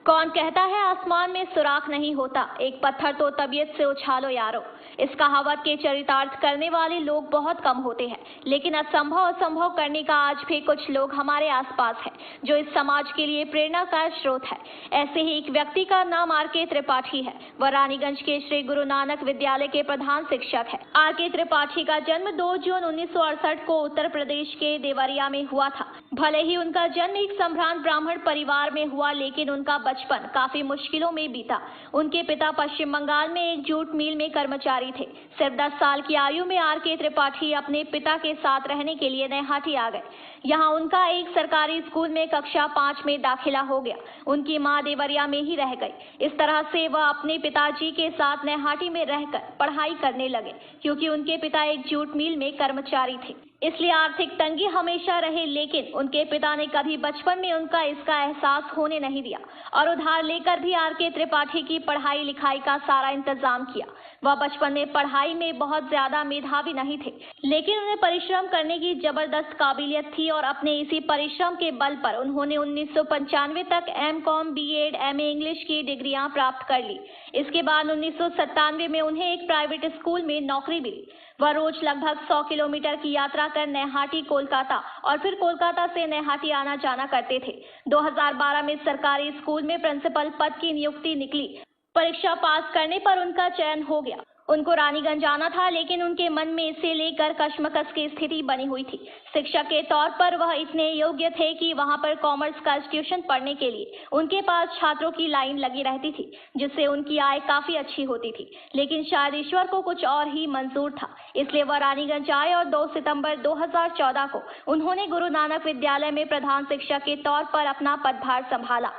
कौन कहता है आसमान में सुराख नहीं होता, एक पत्थर तो तबीयत से उछालो यारो। इस कहावत के चरितार्थ करने वाले लोग बहुत कम होते हैं, लेकिन असंभव असंभव करने का आज भी कुछ लोग हमारे आसपास हैं, जो इस समाज के लिए प्रेरणा का स्रोत है। ऐसे ही एक व्यक्ति का नाम आर.के. त्रिपाठी है। वह रानीगंज के श्री गुरु नानक विद्यालय के प्रधान शिक्षक है। आर.के. त्रिपाठी का जन्म 2 जून 1968 को उत्तर प्रदेश के देवरिया में हुआ था। भले ही उनका जन्म एक संभ्रांत ब्राह्मण परिवार में हुआ, लेकिन उनका बचपन काफी मुश्किलों में बीता। उनके पिता पश्चिम बंगाल में एक जूट मिल में कर्मचारी थे। सिर्फ 10 साल की आयु में आर.के. त्रिपाठी अपने पिता के साथ रहने के लिए नैहाटी आ गए। यहाँ उनका एक सरकारी स्कूल में कक्षा 5 में दाखिला हो गया। उनकी मां देवरिया में ही रह गई। इस तरह से वह अपने पिताजी के साथ नैहाटी में रहकर पढ़ाई करने लगे, क्योंकि उनके पिता एक जूट मिल में कर्मचारी थे। इसलिए आर्थिक तंगी हमेशा रहे, लेकिन उनके पिता ने कभी बचपन में उनका इसका एहसास होने नहीं दिया और उधार लेकर भी आर.के. त्रिपाठी की पढ़ाई लिखाई का सारा इंतजाम किया। वह बचपन में पढ़ाई में बहुत ज्यादा मेधावी नहीं थे, लेकिन उन्हें परिश्रम करने की जबरदस्त काबिलियत थी और अपने इसी परिश्रम के बल पर उन्होंने 1995 तक M.Com, B.Ed, M.A. इंग्लिश की डिग्रियां प्राप्त कर ली। इसके बाद 1997 में उन्हें एक प्राइवेट स्कूल में नौकरी मिली। वह रोज लगभग 100 किलोमीटर की यात्रा कर नैहाटी कोलकाता और फिर कोलकाता से नैहाटी आना जाना करते थे। 2012 में सरकारी स्कूल में प्रिंसिपल पद की नियुक्ति निकली। परीक्षा पास करने पर उनका चयन हो गया। उनको रानीगंज आना था, लेकिन उनके मन में इसे लेकर कश्मकश की स्थिति बनी हुई थी। शिक्षक के तौर पर वह इतने योग्य थे कि वहां पर कॉमर्स का ट्यूशन पढ़ने के लिए उनके पास छात्रों की लाइन लगी रहती थी, जिससे उनकी आय काफी अच्छी होती थी। लेकिन शायद ईश्वर को कुछ और ही मंजूर था, इसलिए वह रानीगंज आए और 2 सितंबर 2014 को उन्होंने गुरु नानक विद्यालय में प्रधान शिक्षक के तौर पर अपना पदभार संभाला।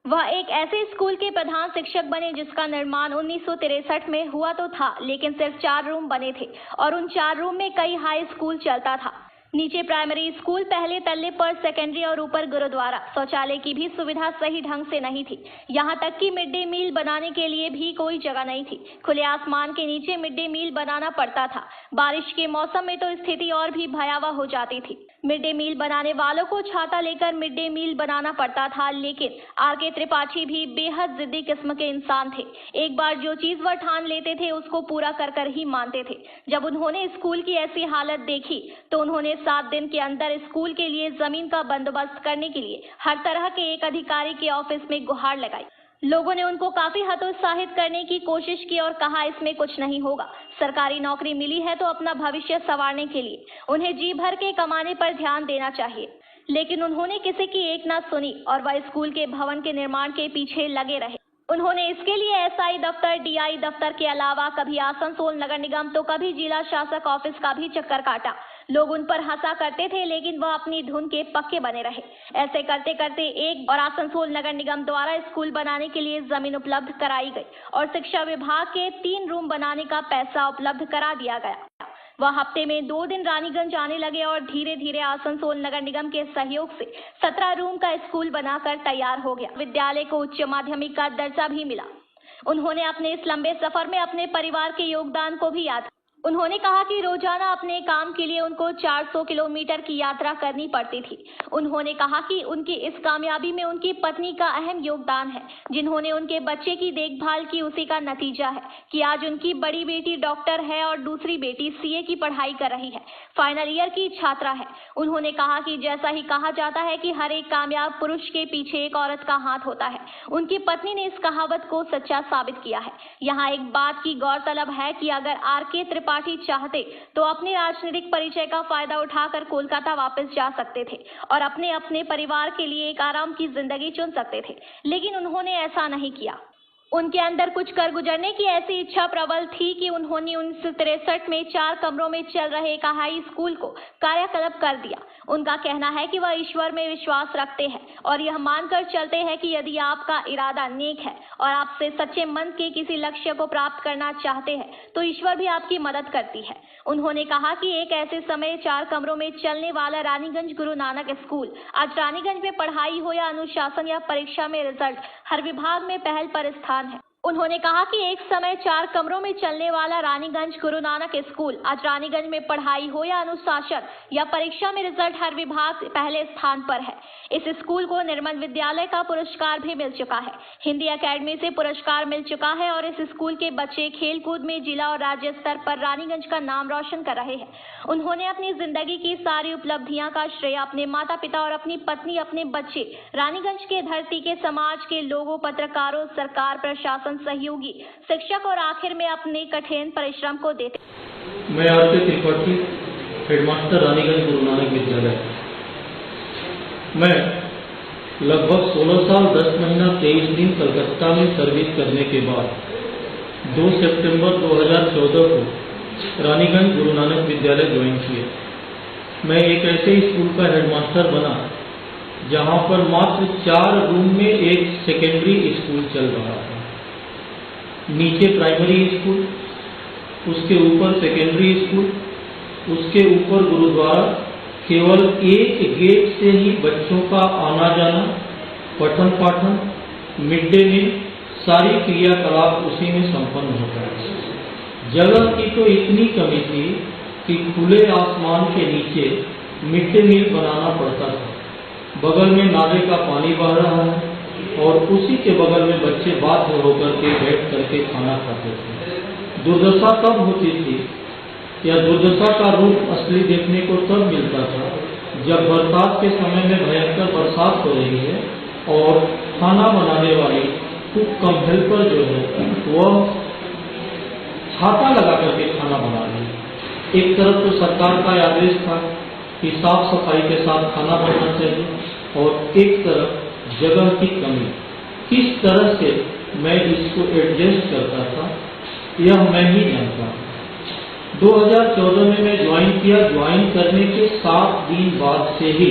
वह एक ऐसे स्कूल के प्रधान शिक्षक बने जिसका निर्माण 1963 में हुआ तो था, लेकिन सिर्फ 4 रूम बने थे और उन 4 रूम में कई हाई स्कूल चलता था। नीचे प्राइमरी स्कूल, पहले तल्ले पर सेकेंडरी और ऊपर गुरुद्वारा। शौचालय की भी सुविधा सही ढंग से नहीं थी। यहाँ तक कि मिड डे मील बनाने के लिए भी कोई जगह नहीं थी। खुले आसमान के नीचे मिड डे मील बनाना पड़ता था। बारिश के मौसम में तो स्थिति और भी भयावह हो जाती थी। मिड डे मील बनाने वालों को छाता लेकर मिड डे मील बनाना पड़ता था, लेकिन आर.के. त्रिपाठी भी बेहद जिद्दी किस्म के इंसान थे। एक बार जो चीज वह ठान लेते थे उसको पूरा कर कर ही मानते थे। जब उन्होंने स्कूल की ऐसी हालत देखी तो उन्होंने 7 दिन के अंदर स्कूल के लिए जमीन का बंदोबस्त करने के लिए हर तरह के एक अधिकारी के ऑफिस में गुहार लगाई। लोगों ने उनको काफी हतोत्साहित करने की कोशिश की और कहा इसमें कुछ नहीं होगा। सरकारी नौकरी मिली है तो अपना भविष्य संवारने के लिए उन्हें जी भर के कमाने पर ध्यान देना चाहिए। लेकिन उन्होंने किसी की एक न सुनी और वह स्कूल के भवन के निर्माण के पीछे लगे रहे। उन्होंने इसके लिए एसआई दफ्तर, डीआई दफ्तर के अलावा कभी आसनसोल नगर निगम तो कभी जिला शासक ऑफिस का भी चक्कर काटा। लोग उन पर हंसा करते थे, लेकिन वह अपनी धुन के पक्के बने रहे। ऐसे करते करते एक और आसनसोल नगर निगम द्वारा स्कूल बनाने के लिए जमीन उपलब्ध कराई गई और शिक्षा विभाग के 3 रूम बनाने का पैसा उपलब्ध करा दिया गया। वह हफ्ते में 2 दिन रानीगंज आने लगे और धीरे धीरे आसनसोल नगर निगम के सहयोग से 17 रूम का स्कूल बनाकर तैयार हो गया। विद्यालय को उच्च माध्यमिक का दर्जा भी मिला। उन्होंने अपने इस लंबे सफर में अपने परिवार के योगदान को भी याद। उन्होंने कहा कि रोजाना अपने काम के लिए उनको 400 किलोमीटर की यात्रा करनी पड़ती थी। उन्होंने कहा कि उनकी इस कामयाबी में उनकी पत्नी का अहम योगदान है, जिन्होंने उनके बच्चे की देखभाल की। उसी का नतीजा है कि आज उनकी बड़ी बेटी डॉक्टर है और दूसरी बेटी सीए की पढ़ाई कर रही है, फाइनल ईयर की छात्रा है। उन्होंने कहा कि जैसा ही कहा जाता है कि हर एक कामयाब पुरुष के पीछे एक औरत का हाथ होता है, उनकी पत्नी ने इस कहावत को सच्चा साबित किया है। यहाँ एक बात की गौरतलब है कि अगर आर.के. त्रिपाठी चाहते तो अपने राजनीतिक परिचय का फायदा उठाकर कोलकाता वापस जा सकते थे और अपने अपने परिवार के लिए एक आराम की जिंदगी चुन सकते थे, लेकिन उन्होंने ऐसा नहीं किया। उनके अंदर कुछ कर गुजरने की ऐसी इच्छा प्रबल थी कि उन्होंने 1963 में 4 कमरों में चल रहे एक हाई स्कूल को कायाकल्प कर दिया। उनका कहना है कि वह ईश्वर में विश्वास रखते हैं और यह मानकर चलते हैं कि यदि आपका इरादा नेक है और आपसे सच्चे मन के किसी लक्ष्य को प्राप्त करना चाहते हैं तो ईश्वर भी आपकी मदद करती है। उन्होंने कहा कि एक ऐसे समय 4 कमरों में चलने वाला रानीगंज गुरु नानक स्कूल आज रानीगंज में पढ़ाई हो या अनुशासन या परीक्षा में रिजल्ट, हर विभाग में पहल पर स्थान है। उन्होंने कहा कि एक समय 4 कमरों में चलने वाला रानीगंज गुरु नानक स्कूल आज रानीगंज में पढ़ाई हो या अनुशासन या परीक्षा में रिजल्ट हर विभाग पहले स्थान पर है। इस स्कूल को निर्मल विद्यालय का पुरस्कार भी मिल चुका है। हिंदी एकेडमी से पुरस्कार मिल चुका है और इस स्कूल के बच्चे खेल कूद में जिला और राज्य स्तर पर रानीगंज का नाम रोशन कर रहे हैं। उन्होंने अपनी जिंदगी की सारी उपलब्धियां का श्रेय अपने माता पिता और अपनी पत्नी, अपने बच्चे, रानीगंज के धरती के समाज के लोगों, पत्रकारों, सरकार, प्रशासन, सहयोगी, शिक्षक और आखिर में अपने कठिन परिश्रम को देते। मैं आरके त्रिपाठी, हेडमास्टर रानीगंज गुरु नानक विद्यालय। मैं लगभग 16 साल 10 महीना 23 दिन कलकत्ता में सर्विस करने के बाद 2 सितंबर 2014 को रानीगंज गुरु नानक विद्यालय ज्वाइन किया। मैं एक ऐसे स्कूल का हेडमास्टर बना जहां पर मात्र 4 रूम में एक सेकेंडरी स्कूल चल रहा था। नीचे प्राइमरी स्कूल, उसके ऊपर सेकेंडरी स्कूल, उसके ऊपर गुरुद्वारा। केवल एक गेट से ही बच्चों का आना जाना, पठन पाठन, मिड डे मील, सारी क्रियाकलाप उसी में संपन्न होता है। जगह की तो इतनी कमी थी कि खुले आसमान के नीचे मिड डे मील बनाना पड़ता था। बगल में नाले का पानी बह रहा है और उसी के बगल में बच्चे बाध्य होकर के बैठ करके खाना खाते थे। दुर्दशा तब होती थी या दुर्दशा का रूप असली देखने को तब मिलता था जब बरसात के समय में भयंकर बरसात हो रही है और खाना बनाने वाली कुक कम हेल्पर जो है वह छाता लगा करके खाना बना रही है। एक तरफ तो सरकार का आदेश था कि साफ सफाई के साथ खाना बनना चाहिए और एक तरफ जगह की कमी। किस तरह से मैं इसको एडजस्ट करता था यह मैं ही जानता हूँ। 2014 में मैं ज्वाइन किया। ज्वाइन करने के 7 दिन बाद से ही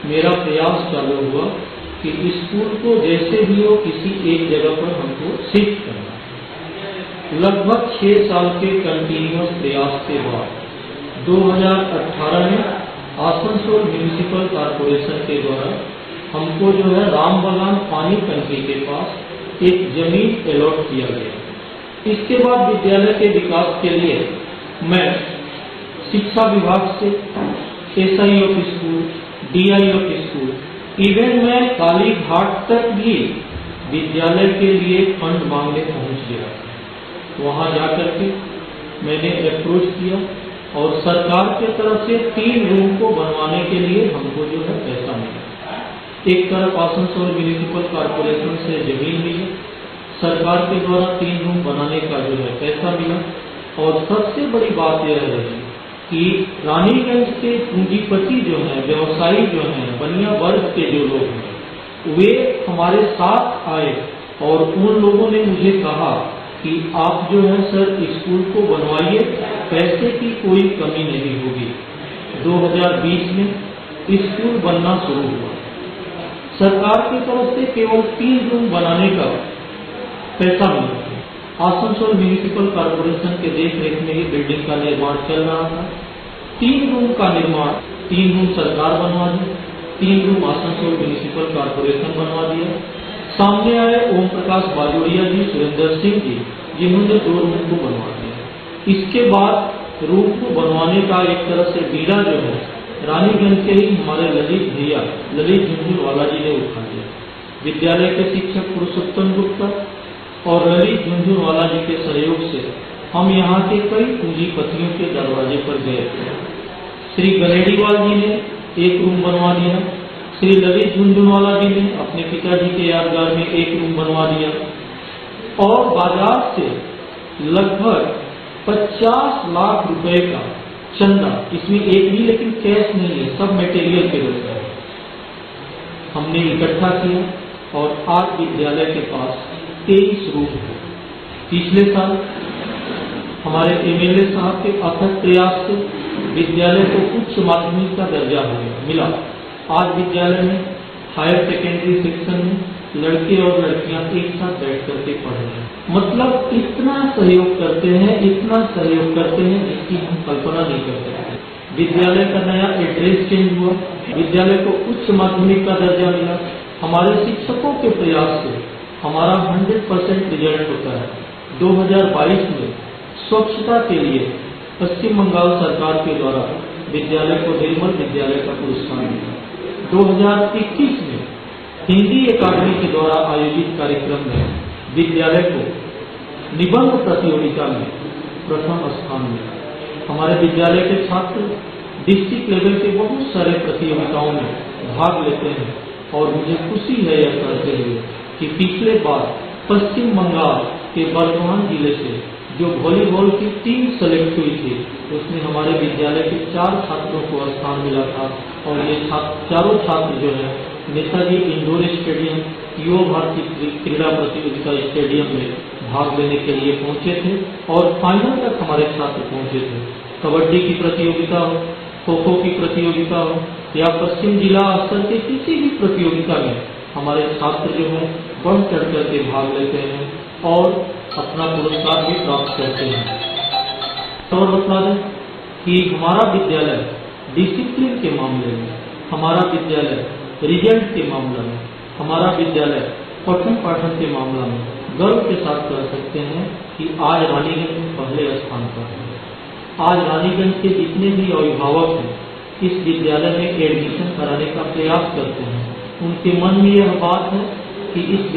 मेरा प्रयास चालू हुआ कि स्कूल को जैसे भी हो किसी एक जगह पर हमको शिफ्ट करना। लगभग 6 साल के कंटिन्यूअस प्रयास के बाद 2018 में आसनसोल म्यूनिसिपल कॉर्पोरेशन के द्वारा हमको जो है राम बगान पानी टंकी के पास एक जमीन अलॉट किया गया। इसके बाद विद्यालय के विकास के लिए मैं शिक्षा विभाग से SI of school, DI of school, even मैं काली घाट तक भी विद्यालय के लिए फंड मांगने पहुंच गया। वहां जाकर के मैंने अप्रोच किया और सरकार की तरफ से 3 रूम को बनवाने के लिए हमको जो है पैसा मिला। एक तरफ आसनसोल म्यूनिसिपल कॉर्पोरेशन से जमीन मिली, सरकार के द्वारा 3 रूम बनाने का जो है पैसा मिला और सबसे बड़ी बात यह है कि रानीगंज के पूंजीपति जो हैं, व्यवसायी जो हैं, बनिया वर्ग के जो लोग हैं वे हमारे साथ आए और उन लोगों ने मुझे कहा कि आप जो है सर स्कूल को बनवाइए, पैसे की कोई कमी नहीं होगी। 2020 में स्कूल बनना शुरू हुआ। सरकार की तरफ से केवल 3 रूम बनाने का पैसा मिला। आसनसोल म्यूनिसिपल कॉर्पोरेशन के देखरेख में ही बिल्डिंग का निर्माण चल रहा था। 3 रूम का निर्माण, 3 रूम सरकार बनवा दी, 3 रूम आसनसोल म्यूनिसिपल कॉर्पोरेशन बनवा दिया। सामने आए ओम प्रकाश बाजोड़िया जी, सुरेंद्र सिंह जी, जिन्होंने 2 रूम को बनवा दिया। इसके बाद रूम को बनवाने का एक तरह से बीड़ा जो है रानीगंज के ही हमारे ललित भैया, ललित झुंझुनवाला जी ने उठा दिया। विद्यालय के शिक्षक पुरुषोत्तम गुप्ता और ललित झुंझुनवाला जी के सहयोग से हम यहाँ के कई पूंजीपतियों के दरवाजे पर गए थे। श्री गलेडीवाल जी ने 1 रूम बनवा दिया। श्री ललित झुंझुनवाला जी ने अपने पिताजी के यादगार में 1 रूम बनवा दिया और बाजार से लगभग 50 लाख रुपए का चंदा, इसमें एक भी लेकिन कैश नहीं है, सब मटेरियल के रूप में हमने इकट्ठा किया और आज विद्यालय के पास 23 रूम है। पिछले साल हमारे MLA साहब के अथक प्रयास से विद्यालय को उच्च माध्यमिक का दर्जा मिला। आज विद्यालय में हायर सेकेंडरी सेक्शन में लड़के और लड़कियां एक साथ बैठ करके पढ़ रहे हैं। मतलब इतना सहयोग करते हैं, इतना सहयोग करते हैं जिसकी हम कल्पना नहीं कर सकते। विद्यालय का नया एड्रेस चेंज हुआ, विद्यालय को उच्च माध्यमिक का दर्जा मिला। हमारे शिक्षकों के प्रयास से हमारा 100% रिजल्ट होता है। 2022 में स्वच्छता के लिए पश्चिम बंगाल सरकार के द्वारा विद्यालय को निर्मल विद्यालय का पुरस्कार मिला। 2021 में हिंदी अकादमी के द्वारा आयोजित कार्यक्रम में विद्यालय को निबंध प्रतियोगिता में प्रथम स्थान मिला। हमारे विद्यालय के छात्र डिस्ट्रिक्ट लेवल के बहुत सारे प्रतियोगिताओं में भाग लेते हैं और मुझे खुशी है यह कहते हुए कि पिछले बार पश्चिम बंगाल के बर्धमान जिले से जो वॉलीबॉल की टीम सेलेक्ट हुई थी उसमें हमारे विद्यालय के 4 छात्रों को स्थान मिला था और ये चारों छात्र जो है नेताजी इंडोर स्टेडियम युवा भारती क्रीड़ा प्रतियोगिता स्टेडियम में भाग लेने के लिए पहुंचे थे और फाइनल तक हमारे छात्र पहुंचे थे। कबड्डी की प्रतियोगिता हो, खो खो की प्रतियोगिता हो या पश्चिम जिला स्तर के किसी भी प्रतियोगिता में हमारे छात्र जो है बढ़ चढ़ करके भाग लेते हैं और अपना पुरस्कार भी प्राप्त करते हैं। और बता दें कि हमारा विद्यालय डिसिप्लिन के मामले में, हमारा विद्यालय रिजल्ट के मामले में, हमारा विद्यालय पठन पाठन के मामला में गर्व के साथ कह सकते हैं कि आज रानीगंज पहले स्थान पर है। आज रानीगंज के जितने भी अभिभावक हैं इस विद्यालय में एडमिशन कराने का प्रयास करते हैं, उनके मन में यह बात है कि इस